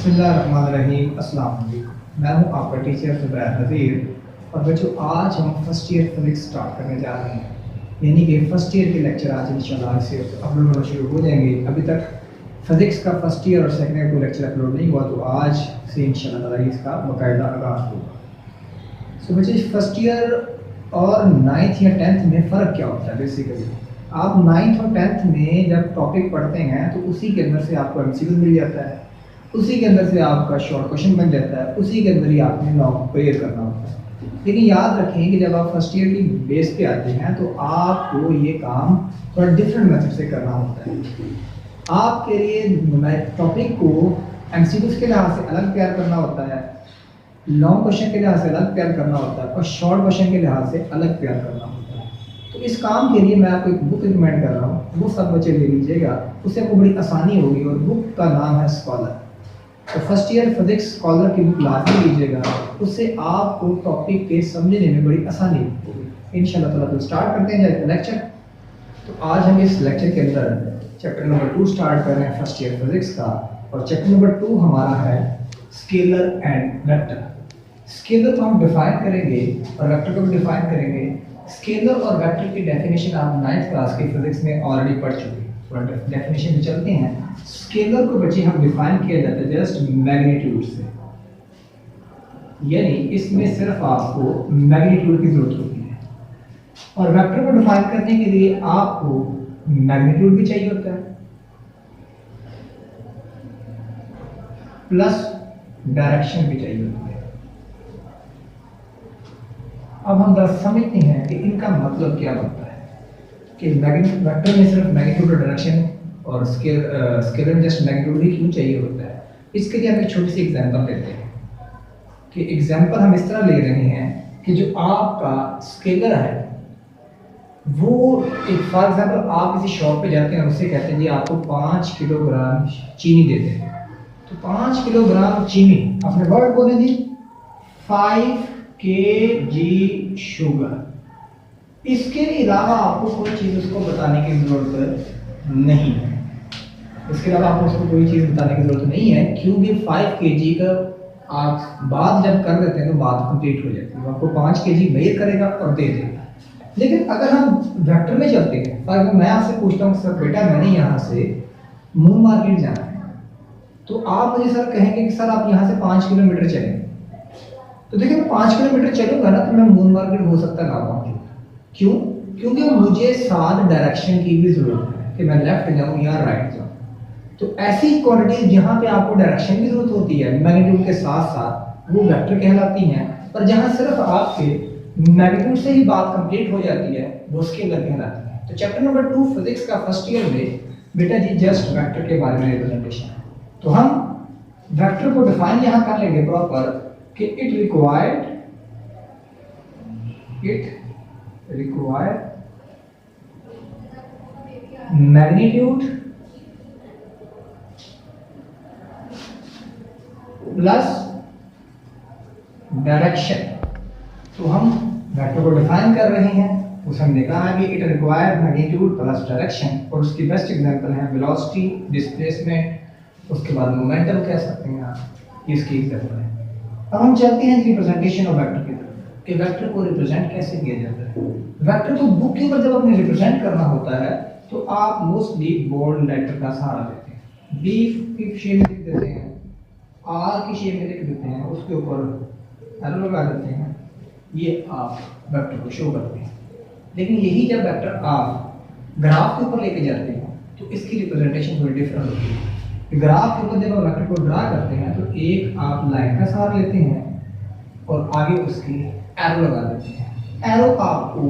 बिस्मिल्लाहिर्रहमानिर्रहीम। अस्सलाम वालेकुम। मैं हूं आपका टीचर ज़ुबैर नज़ीर। और बच्चों, आज हम फर्स्ट ईयर फिज़िक्स स्टार्ट करने जा रहे हैं, यानी कि फ़र्स्ट ईयर के लेक्चर आज इंशाल्लाह से अपलोड होना शुरू हो जाएंगे। अभी तक फिज़िक्स का फर्स्ट ईयर और सेकंड ईयर को लेक्चर अपलोड नहीं हुआ, तो आज से इंशाल्लाह ताला इसका बाकायदा आगाज़ होगा। सो बच्चे, फर्स्ट ईयर और नाइन्थ या टेंथ में फ़र्क क्या होता है? बेसिकली आप नाइन्थ और टेंथ में जब टॉपिक पढ़ते हैं तो उसी के अंदर से आपको एमसीक्यू मिल जाता है, उसी के अंदर से आपका शॉर्ट क्वेश्चन बन जाता है, उसी के अंदर ही आपने लॉन्ग प्रेयर करना होता है। लेकिन याद रखें कि जब आप फर्स्ट ईयर की बेस पे आते हैं तो आपको ये काम थोड़ा डिफरेंट मेथड से करना होता है। आपके लिए टॉपिक को एमसीक्यूज के लिहाज से अलग तैयार करना होता है, लॉन्ग क्वेश्चन के लिहाज से अलग तैयार करना होता है और शॉर्ट क्वेश्चन के लिहाज से अलग तैयार करना होता है। तो इस काम के लिए मैं आपको एक बुक रिकमेंड कर रहा हूँ, वो सब बच्चे ले लीजिएगा, उससे आपको बड़ी आसानी होगी। और बुक का नाम है स्कॉलर। तो फर्स्ट ईयर फिजिक्स स्कॉलर की बुक लाजमी लीजिएगा, उससे आपको टॉपिक के समझने में बड़ी आसानी होगी इंशाल्लाह ताला। तो स्टार्ट करते हैं लेक्चर। तो आज हम इस लेक्चर के अंदर चैप्टर नंबर 2 स्टार्ट कर रहे हैं फर्स्ट ईयर फिजिक्स का। और चैप्टर नंबर 2 हमारा है स्केलर एंड वेक्टर। स्केलर को हम डिफाइन करेंगे और वेक्टर को भी डिफाइन करेंगे। स्केलर और वेक्टर की डेफिनेशन आप 9th क्लास की फिजिक्स में ऑलरेडी पढ़ चुके हैं। थोड़ा डेफिनेशन पे चलते हैं। स्केलर को बच्चे हम डिफाइन किया जाता है जस्ट मैग्नीट्यूड से, यानी इसमें सिर्फ आपको मैग्नीट्यूड की जरूरत होती है। और वेक्टर को डिफाइन करने के लिए आपको मैग्नीट्यूड भी चाहिए होता है प्लस डायरेक्शन भी चाहिए होती है। अब हम जरा समझते हैं कि इनका मतलब क्या बनता है कि वेक्टर में सिर्फ मैग्नीट्यूड और डायरेक्शन और स्केलर में जस्ट मैग्नीट्यूड ही क्यों चाहिए होता है। इसके लिए हम एक छोटी सी एग्जांपल लेते हैं कि एग्जांपल हम इस तरह ले रहे हैं कि जो आपका स्केलर है वो एक, फॉर एग्जांपल आप किसी शॉप पे जाते हैं और उससे कहते हैं जी आपको 5 किलोग्राम चीनी दे दें। तो 5 किलोग्राम चीनी, अपने वर्ड बोलें जी, 5 kg शुगर। इसके अलावा आपको कोई चीज़ उसको बताने की ज़रूरत नहीं है। इसके अलावा आपको उसको कोई चीज़ बताने की ज़रूरत नहीं है, क्योंकि 5 kg का आप बात जब कर देते हैं तो बात कंप्लीट हो जाती है। आपको 5 kg मेजर करेगा और दे देगा। लेकिन अगर हम वेक्टर में चलते हैं, अगर मैं आपसे पूछता हूँ सर बेटा मैंने यहाँ से मून मार्केट जाना है, तो आप मुझे सर कहेंगे कि सर आप यहाँ से 5 किलोमीटर चलें। तो देखिए मैं 5 किलोमीटर चलूंगा ना तो मैं मून मार्केट हो सकता ना पहुंचूं। क्यों? क्योंकि मुझे साथ डायरेक्शन की भी जरूरत है कि मैं लेफ्ट जाऊं या राइट जाऊं। तो ऐसी क्वांटिटीज जहां पे आपको डायरेक्शन की जरूरत होती है मैग्नीट्यूड के साथ साथ, वो वेक्टर कहलाती हैं। और जहां सिर्फ आपके मैग्नीट्यूड से ही बात कंप्लीट हो जाती है वो स्केलर कहलाती है। तो चैप्टर नंबर 2 फिजिक्स का फर्स्ट ईयर में बेटा जी जस्ट वेक्टर के बारे में रिप्रेजेंटेशन है। तो हम वेक्टर को डिफाइन यहां कर लेंगे प्रॉपर कि it required magnitude plus direction. तो हम वेक्टर को डिफाइन कर रहे हैं, उस हमने कहा कि it required magnitude plus direction. और उसकी बेस्ट एग्जांपल है वेलोसिटी, डिस्प्लेसमेंट, उसके बाद मोमेंटम कह सकते हैं आप, इसकी एग्जांपल है। अब हम चलते हैं रिप्रेजेंटेशन ऑफ वेक्टर की तरफ कि वेक्टर को रिप्रेजेंट कैसे किया जाता है। वेक्टर को बुक के ऊपर जब आपने रिप्रेजेंट करना होता है तो आप मोस्टली बोल्ड लेटर का सहारा लेते हैं। बी की शेप में लिख देते हैं, आर की शेप में लिख देते हैं, उसके ऊपर एरो लगा देते हैं, ये आप वेक्टर को शो करते हैं। लेकिन यही जब वेक्टर आप ग्राफ के ऊपर लेके जाते हैं तो इसकी रिप्रेजेंटेशन थोड़ी डिफरेंट होती है। ग्राफ के ऊपर जब आप वेक्टर को ड्रा करते हैं तो एक आप लाइन का सहारा लेते हैं और आगे उसकी एरो लगा देते हैं। एरो आपको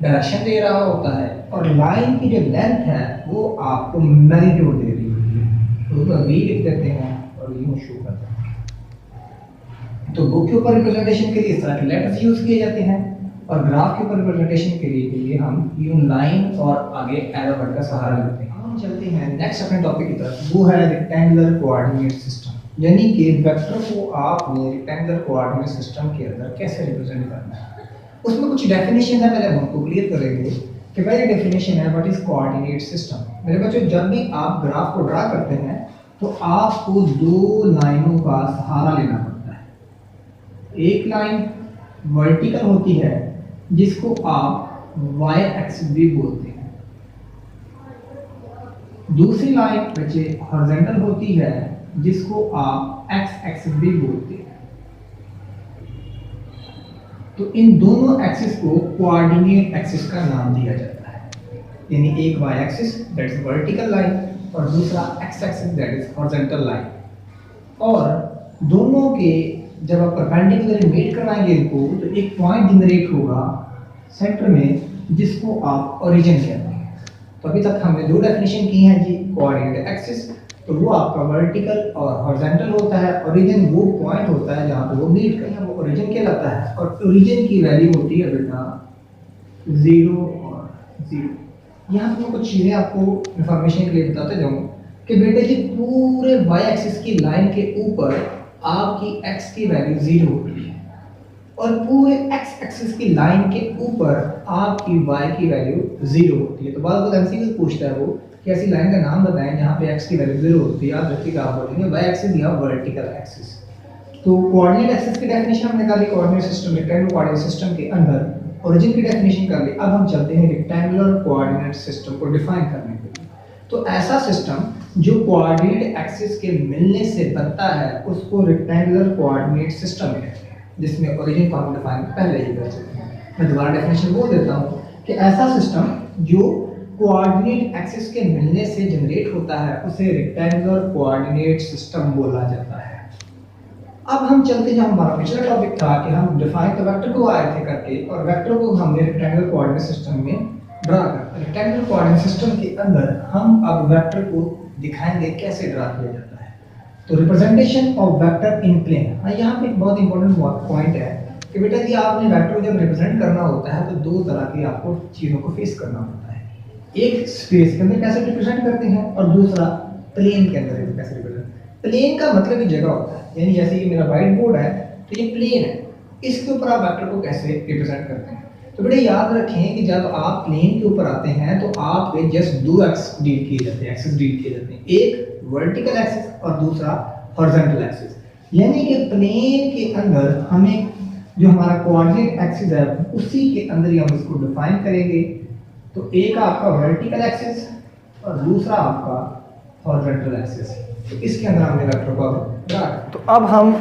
डायरेक्शन दे रहा होता है और लाइन की जो लेंथ है वो आपको मैग्नीट्यूड दे रही होती है। तो ऊपर वी लिख देते हैं और यूं शो करते हैं। तो बुक के ऊपर रिप्रेजेंटेशन के लिए इस तरह के लेटर्स यूज किए जाते हैं और ग्राफ के ऊपर रिप्रेजेंटेशन के लिए हम यूं लाइन और आगे एरो वर्ड का सहारा लेते हैं। हम चलते हैं नेक्स्ट अपने टॉपिक की तरफ, वो है रेक्टेंगुलर कोऑर्डिनेट सिस्टम। यानी कि वेक्टर को आपने रेक्टेंगुलर कोऑर्डिनेट सिस्टम के अंदर कैसे रिप्रेजेंट करना है। उसमें कुछ डेफिनेशन है, पहले हम उनको क्लियर करेंगे कि पहले डेफिनेशन है व्हाट इज कोऑर्डिनेट सिस्टम। मेरे बच्चों, जब भी आप ग्राफ को ड्रा करते हैं तो आपको दो लाइनों का सहारा लेना पड़ता है। एक लाइन वर्टिकल होती है जिसको आप वाई एक्सिस भी बोलते हैं, दूसरी लाइन बच्चे हॉरिजॉन्टल होती है जिसको आप एक्स एक्सिस भी बोलते हैं। तो इन दोनों एक्सिस को कोऑर्डिनेट एक्सिस का नाम दिया जाता है, यानी एक Y axis that is vertical line और दूसरा X axis that is horizontal line. और दोनों के जब आप परपेंडिकुलर मेट करवाएंगे इनको तो एक पॉइंट जनरेट होगा सेंटर में जिसको आप ओरिजिन कहते हैं। तो अभी तक हमने दो डेफिनेशन की हैं जी, कोऑर्डिनेट एक्सिस तो वो आपका वर्टिकल और हॉरिजॉन्टल होता है, ओरिजिन वो पॉइंट होता है जहाँ पे वो मीट करते हैं, वो ओरिजिन कहलाता है। और ओरिजिन की वैल्यू होती है बेटा 0 और 0। यहाँ पे कुछ चीज़ें आपको इंफॉर्मेशन के लिए बताते जाऊँ कि बेटे जी पूरे वाई एक्सिस की लाइन के ऊपर आपकी x की वैल्यू 0 होती है और पूरे x एक्सिस की लाइन के ऊपर आपकी y की वैल्यू 0 होती है। तो बाद में एमसीक्यू पूछता है वो कि ऐसी लाइन का नाम बताएं जहाँ पे x की वैल्यू 0 होती है। याद रखिएगा आप बोलेंगे y एक्सिस या वर्टिकल एक्सिस। तो कोऑर्डिनेट एक्सिस की डेफिनेशन हमने निकाली coordinate system rectangular coordinate system के अंदर, ओरिजिन की डेफिनेशन कर ली। अब हम चलते हैं रेक्टेंगुलर कोऑर्डिनेट सिस्टम को डिफाइन करने के लिए। तो ऐसा सिस्टम जो कोऑर्डिनेट एक्सिस के मिलने से बनता है उसको रेक्टेंगुलर कोऑर्डिनेट सिस्टम कहते हैं, जिसमें ओरिजिन को हम डिफाइन पहले ही कर चुके हैं। मैं दोबारा डेफिनेशन बोल देता हूँ कि ऐसा सिस्टम जो कोऑर्डिनेट एक्सिस के मिलने से जनरेट होता है उसे रेक्टेंगुलर कोऑर्डिनेट सिस्टम बोला जाता है। अब हम चलते हैं, हमारा पिछला टॉपिक था कि हम डिफाइन द वेक्टर को आए थे करके और वेक्टर को हमने रेक्टेंगुलर कोऑर्डिनेट सिस्टम में ड्रा कर। रेक्टेंगुलर कोऑर्डिनेट सिस्टम के अंदर हम अब वेक्टर को दिखाएंगे कैसे ड्रा किया जाता है। तो representation of vector in plane, यहाँ पे एक बहुत इंपॉर्टेंट पॉइंट है कि बेटा जी आपने वेक्टर को जब रिप्रेजेंट करना होता है तो दो तरह की आपको चीज़ों को फेस करना होता है। एक स्पेस के अंदर कैसे रिप्रेजेंट करते हैं और दूसरा प्लेन के अंदर कैसे रिप्रेजेंट। प्लेन का मतलब ये जगह होता है, यानी जैसे ये मेरा व्हाइट बोर्ड है तो ये प्लेन है, इसके ऊपर आप वेक्टर को कैसे रिप्रेजेंट करते हैं। तो बेटा याद रखें कि जब आप प्लेन के ऊपर आते हैं तो आप जस्ट दो एक्सिस डील किए जाते हैं, एक्सिस डील किए जाते हैं, एक वर्टिकल एक्सिस और दूसरा हॉरिजॉन्टल एक्सिस। यानी कि प्लेन के अंदर हमें जो हमारा कोऑर्डिनेट एक्सिस है उसी के अंदर ही हम इसको डिफाइन करेंगे। तो एक आपका वर्टिकल एक्सिस और दूसरा आपका हॉरिजॉन्टल एक्सिस, तो इसके अंदर हमने वेक्टर को ड्रा। तो अब हम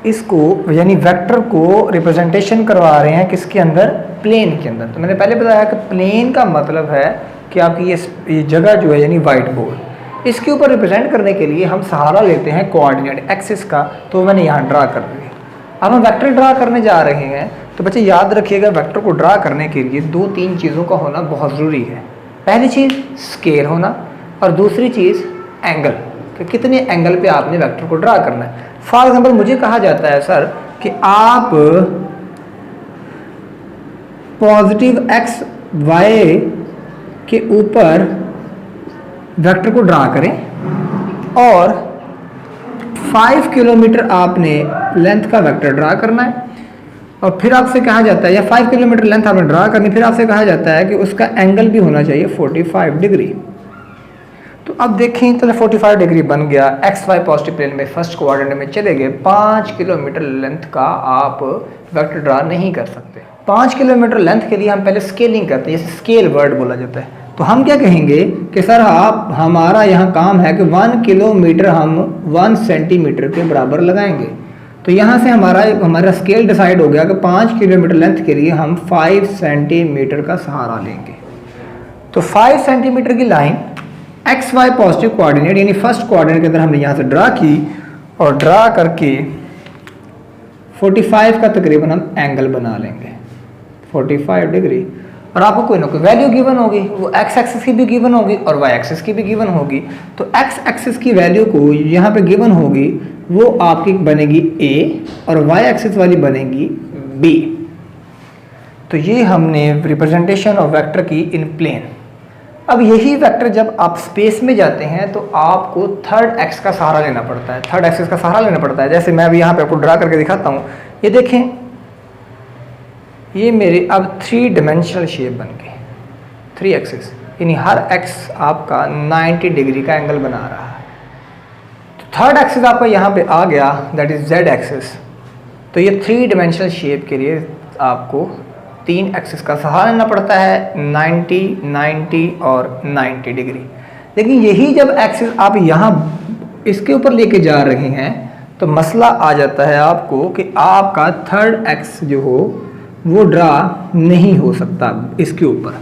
इसको यानी वेक्टर को रिप्रेजेंटेशन करवा रहे हैं किसके अंदर, प्लेन के अंदर। तो मैंने पहले बताया कि प्लेन का मतलब है कि आपकी ये जगह जो है यानी व्हाइट बोर्ड, इसके ऊपर रिप्रेजेंट करने के लिए हम सहारा लेते हैं कोऑर्डिनेट एक्सिस का। तो मैंने यहाँ ड्रा कर दिया। अब हम वेक्टर ड्रा करने जा रहे हैं। तो बच्चे याद रखिएगा वेक्टर को ड्रा करने के लिए दो तीन चीज़ों का होना बहुत ज़रूरी है। पहली चीज़ स्केल होना और दूसरी चीज़ एंगल, कि कितने एंगल पे आपने वेक्टर को ड्रा करना है। फॉर एग्जाम्पल मुझे कहा जाता है सर कि आप पॉजिटिव एक्स वाई के ऊपर वेक्टर को ड्रा करें और 5 किलोमीटर आपने लेंथ का वेक्टर ड्रा करना है। और फिर आपसे कहा जाता है या 5 किलोमीटर लेंथ आपने ड्रा करनी, फिर आपसे कहा जाता है कि उसका एंगल भी होना चाहिए 45 डिग्री। तो अब देखें तो 45 डिग्री बन गया। एक्स वाई पॉजिटिव प्लेन में फर्स्ट कोऑर्डिनेट में चले गए। 5 किलोमीटर लेंथ का आप वेक्टर ड्रा नहीं कर सकते। 5 किलोमीटर लेंथ के लिए हम पहले स्केलिंग करते हैं, जैसे स्केल वर्ड बोला जाता है। तो हम क्या कहेंगे कि सर आप हमारा यहाँ काम है कि 1 किलोमीटर हम 1 सेंटीमीटर के बराबर लगाएंगे। तो यहाँ से हमारा स्केल डिसाइड हो गया कि 5 किलोमीटर लेंथ के लिए हम 5 सेंटीमीटर का सहारा लेंगे। तो 5 सेंटीमीटर की line X Y positive coordinate यानी फर्स्ट कोऑर्डिनेट के अंदर हमने यहाँ से ड्रा की और ड्रा करके 45 का तकरीबन हम एंगल बना लेंगे 45 डिग्री। और आपको कोई ना कोई वैल्यू गिवन होगी, वो एक्स एक्सिस की भी गिवन होगी और वाई एक्सिस की भी गिवन होगी। तो एक्स एक्सिस की वैल्यू को यहाँ पे गिवन होगी, वो आपकी बनेगी a और वाई एक्सिस वाली बनेगी b। तो ये हमने रिप्रेजेंटेशन ऑफ वेक्टर की इन प्लेन। अब यही वेक्टर जब आप स्पेस में जाते हैं तो आपको थर्ड एक्स का सहारा लेना पड़ता है, थर्ड एक्सिस का सहारा लेना पड़ता है। जैसे मैं अभी यहाँ पे आपको ड्रा करके दिखाता हूँ। ये देखें, ये मेरे अब 3 डायमेंशनल शेप बन गई, 3 एक्सिस, यानी हर एक्स आपका 90 डिग्री का एंगल बना रहा है। थर्ड एक्सिस आपका यहाँ पे आ गया, दैट इज जेड एक्सिस। तो ये 3 डिमेंशनल शेप के लिए आपको 3 एक्सिस का सहारा लेना पड़ता है, 90, 90 और 90 डिग्री। लेकिन यही जब एक्सिस आप यहाँ इसके ऊपर लेके जा रहे हैं तो मसला आ जाता है आपको कि आपका थर्ड एक्स जो हो वो ड्रा नहीं हो सकता इसके ऊपर।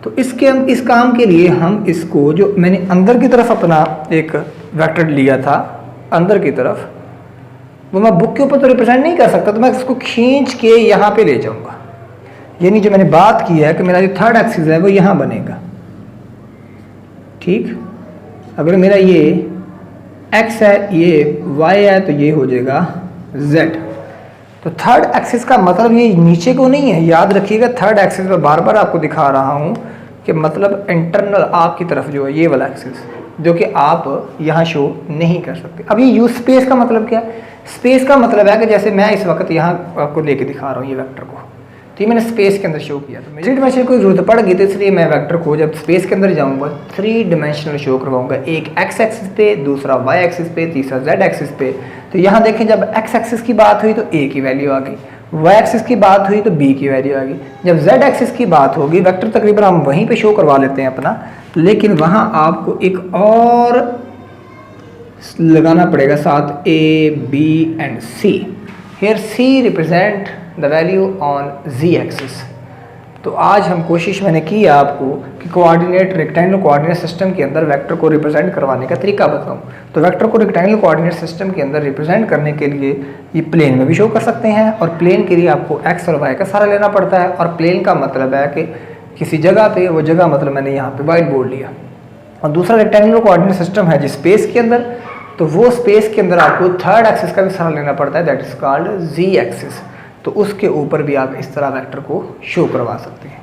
तो इस काम के लिए हम इसको, जो मैंने अंदर की तरफ अपना एक वेक्टर लिया था अंदर की तरफ, वो मैं बुक के ऊपर तो रिप्रेजेंट नहीं कर सकता, तो मैं इसको खींच के यहाँ पे ले जाऊँगा। यानी जो मैंने बात की है कि मेरा जो थर्ड एक्सिस है वो यहाँ बनेगा, ठीक। अगर मेरा ये x है, ये y है, तो ये हो जाएगा z। तो थर्ड एक्सिस का मतलब ये नीचे को नहीं है, याद रखिएगा। थर्ड एक्सिस में बार बार आपको दिखा रहा हूँ कि मतलब इंटरनल आपकी तरफ जो है ये वाला एक्सिस, जो कि आप यहाँ शो नहीं कर सकते। अब ये यूज स्पेस का मतलब क्या है? स्पेस का मतलब है कि जैसे मैं इस वक्त यहाँ आपको लेके दिखा रहा हूँ ये वेक्टर को, तो ये मैंने स्पेस के अंदर शो किया, तो मुझे 3 डिमेंशनल को जरूरत पड़ गई, तो इसलिए मैं वेक्टर को जब स्पेस के अंदर जाऊँगा 3 डिमेंशनल शो करवाऊँगा, एक x एक्सिस पे, दूसरा y एक्सिस पे, तीसरा z एक्सिस पे। तो यहाँ देखें जब x एक्सिस की बात हुई तो a की वैल्यू आ गई, y एक्सिस की बात हुई तो b की वैल्यू आ गई। जब z एक्सिस की बात होगी वेक्टर तकरीबन हम वहीं पे शो करवा लेते हैं अपना, लेकिन वहाँ आपको एक और लगाना पड़ेगा साथ a, b and c। Here c represent the value on z axis। तो आज हम कोशिश मैंने की है आपको कि कोऑर्डिनेट रेक्टेंगुलर कोऑर्डिनेट सिस्टम के अंदर वेक्टर को रिप्रेजेंट करवाने का तरीका बताऊं। तो वेक्टर को रेक्टेंगुलर कोऑर्डिनेट सिस्टम के अंदर रिप्रेजेंट करने के लिए ये प्लेन में भी शो कर सकते हैं, और प्लेन के लिए आपको x और y का सहारा लेना पड़ता है। और प्लेन का मतलब है कि किसी जगह पे, वो जगह मतलब मैंने यहाँ पे वाइट बोर्ड लिया। और दूसरा रेक्टेंगुलर कोऑर्डिनेट सिस्टम है जिस स्पेस के अंदर, तो वो स्पेस के अंदर आपको थर्ड एक्सिस का भी सहारा लेना पड़ता है, that is called z axis. तो उसके ऊपर भी आप इस तरह वेक्टर को शो करवा सकते हैं।